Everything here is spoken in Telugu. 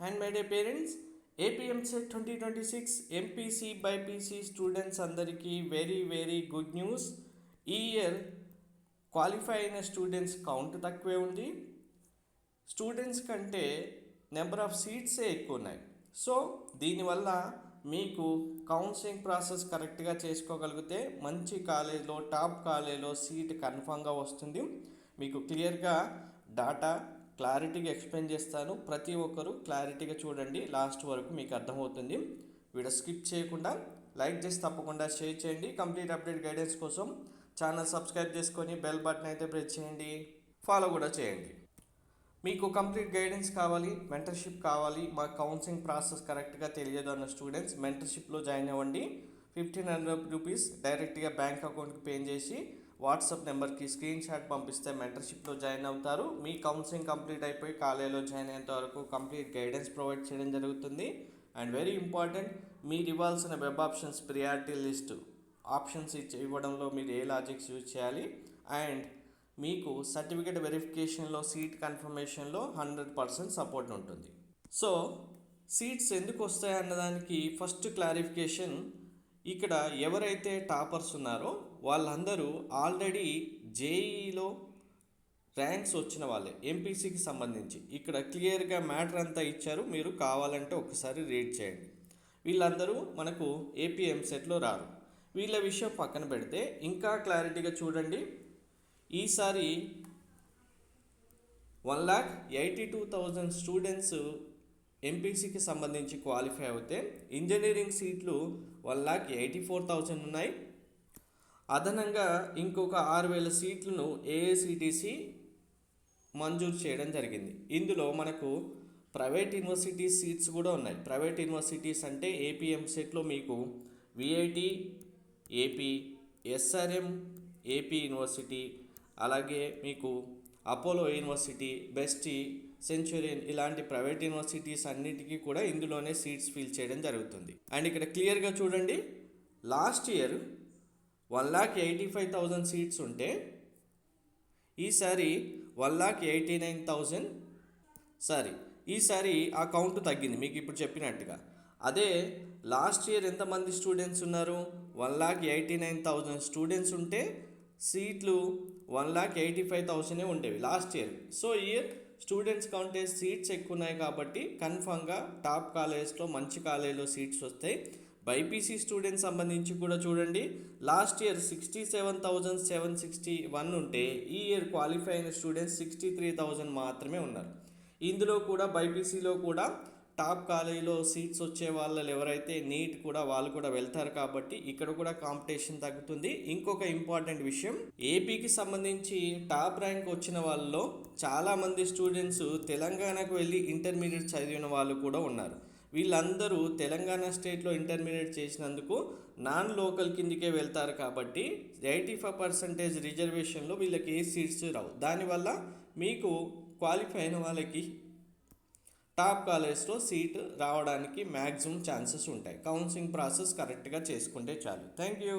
and my dear parents, APMSET 2026 MPC by PC students అందరికీ వెరీ గుడ్ న్యూస్. ఈ ఇయర్ క్వాలిఫై అయిన స్టూడెంట్స్ కౌంట్ తక్కువే ఉంది. స్టూడెంట్స్ కంటే నెంబర్ ఆఫ్ సీట్సే ఎక్కువ ఉన్నాయి. సో దీనివల్ల మీకు కౌన్సిలింగ్ ప్రాసెస్ కరెక్ట్గా చేసుకోగలిగితే మంచి కాలేజ్లో టాప్ కాలేజ్లో సీట్ కన్ఫామ్గా వస్తుంది. మీకు క్లియర్గా డాటా క్లారిటీగా ఎక్స్ప్లెయిన్ చేస్తాను. ప్రతి ఒక్కరూ క్లారిటీగా చూడండి, లాస్ట్ వరకు మీకు అర్థమవుతుంది. వీడియో స్కిప్ చేయకుండా లైక్ చేసి తప్పకుండా షేర్ చేయండి. కంప్లీట్ అప్డేట్ గైడెన్స్ కోసం ఛానల్ సబ్స్క్రైబ్ చేసుకొని బెల్ బటన్ అయితే ప్రెస్ చేయండి, ఫాలో కూడా చేయండి. మీకు కంప్లీట్ గైడెన్స్ కావాలి, మెంటర్షిప్ కావాలి, మా కౌన్సిలింగ్ ప్రాసెస్ కరెక్ట్గా తెలియదు అన్న స్టూడెంట్స్ మెంటర్షిప్లో జాయిన్ అవ్వండి. 1500 రూపీస్ డైరెక్ట్గా బ్యాంక్ అకౌంట్కి పే చేసి వాట్సాప్ నెంబర్కి స్క్రీన్ షాట్ పంపిస్తే మెంటర్షిప్లో జాయిన్ అవుతారు. మీ కౌన్సిలింగ్ కంప్లీట్ అయిపోయి కాలేజీలో జాయిన్ అయ్యేంత వరకు కంప్లీట్ గైడెన్స్ ప్రొవైడ్ చేయడం జరుగుతుంది. అండ్ వెరీ ఇంపార్టెంట్, మీరు ఇవ్వాల్సిన web options priority list options ఇవ్వడంలో మీరు ఏ లాజిక్స్ యూజ్ చేయాలి. అండ్ మీకు సర్టిఫికేట్ వెరిఫికేషన్లో సీట్ కన్ఫర్మేషన్లో 100% సపోర్ట్ ఉంటుంది. సో సీట్స్ ఎందుకు వస్తాయి అన్నదానికి ఫస్ట్ క్లారిఫికేషన్, ఇక్కడ ఎవరైతే టాపర్స్ ఉన్నారో వాళ్ళందరూ ఆల్రెడీ జేఈలో ర్యాంక్స్ వచ్చిన వాళ్ళే, ఎంపీసీకి సంబంధించి. ఇక్కడ క్లియర్గా మ్యాటర్ అంతా ఇచ్చారు, మీరు కావాలంటే ఒకసారి రీడ్ చేయండి. వీళ్ళందరూ మనకు ఏపీఎంసెట్లో రారు. వీళ్ళ విషయం పక్కన పెడితే ఇంకా క్లారిటీగా చూడండి. ఈసారి 1,82,000 స్టూడెంట్స్ ఎంపీసీకి సంబంధించి క్వాలిఫై అవుతే ఇంజనీరింగ్ సీట్లు 1,84,000 ఉన్నాయి. అదనంగా ఇంకొక 6,000 సీట్లను ఏఐసిటిసి మంజూరు చేయడం జరిగింది. ఇందులో మనకు ప్రైవేట్ యూనివర్సిటీస్ సీట్స్ కూడా ఉన్నాయి. ప్రైవేట్ యూనివర్సిటీస్ అంటే ఏపీఎంసెట్లో మీకు VIT, AP, SRM, AP university, అలాగే మీకు అపోలో యూనివర్సిటీ, బెస్టీ, సెంచురియన్ ఇలాంటి ప్రైవేట్ యూనివర్సిటీస్ అన్నిటికీ కూడా ఇందులోనే సీట్స్ ఫిల్ చేయడం జరుగుతుంది. అండ్ ఇక్కడ క్లియర్గా చూడండి, లాస్ట్ ఇయర్ 1,85,000 సీట్స్ ఉంటే ఈసారి 1,89,000 ఈసారి ఆ కౌంట్ తగ్గింది మీకు ఇప్పుడు చెప్పినట్టుగా. అదే లాస్ట్ ఇయర్ ఎంతమంది స్టూడెంట్స్ ఉన్నారు? 1,89,000 స్టూడెంట్స్ ఉంటే సీట్లు 1,85,000 ఉండేవి last year. So year students కౌంటే సీట్స్ ఎక్కువ ఉన్నాయి కాబట్టి కన్ఫామ్గా టాప్ కాలేజ్లో మంచి కాలేజ్లో సీట్స్ వస్తాయి. బైపీసీ స్టూడెంట్స్ సంబంధించి కూడా చూడండి, లాస్ట్ ఇయర్ 67,761 ఉంటే ఈ ఇయర్ క్వాలిఫై అయిన స్టూడెంట్స్ 63,000 మాత్రమే ఉన్నారు. ఇందులో కూడా బైపీసీలో కూడా టాప్ కాలేజీలో సీట్స్ వచ్చే వాళ్ళు ఎవరైతే నీట్ కూడా వాళ్ళు కూడా వెళ్తారు కాబట్టి ఇక్కడ కూడా కాంపిటీషన్ తగ్గుతుంది. ఇంకొక ఇంపార్టెంట్ విషయం, ఏపీకి సంబంధించి టాప్ ర్యాంక్ వచ్చిన వాళ్ళలో చాలామంది స్టూడెంట్స్ తెలంగాణకు వెళ్ళి ఇంటర్మీడియట్ చదివిన వాళ్ళు కూడా ఉన్నారు. వీళ్ళందరూ తెలంగాణ స్టేట్లో ఇంటర్మీడియట్ చేసినందుకు నాన్ లోకల్ కిందికే వెళ్తారు కాబట్టి 85% రిజర్వేషన్లో వీళ్ళకి ఏ సీట్స్ రావు. దానివల్ల మీకు క్వాలిఫై అయిన వాళ్ళకి టాప్ కాలేజ్లో సీట్ రావడానికి మ్యాక్సిమం ఛాన్సెస్ ఉంటాయి. కౌన్సిలింగ్ ప్రాసెస్ కరెక్ట్గా చేసుకుంటే చాలు. Thank you.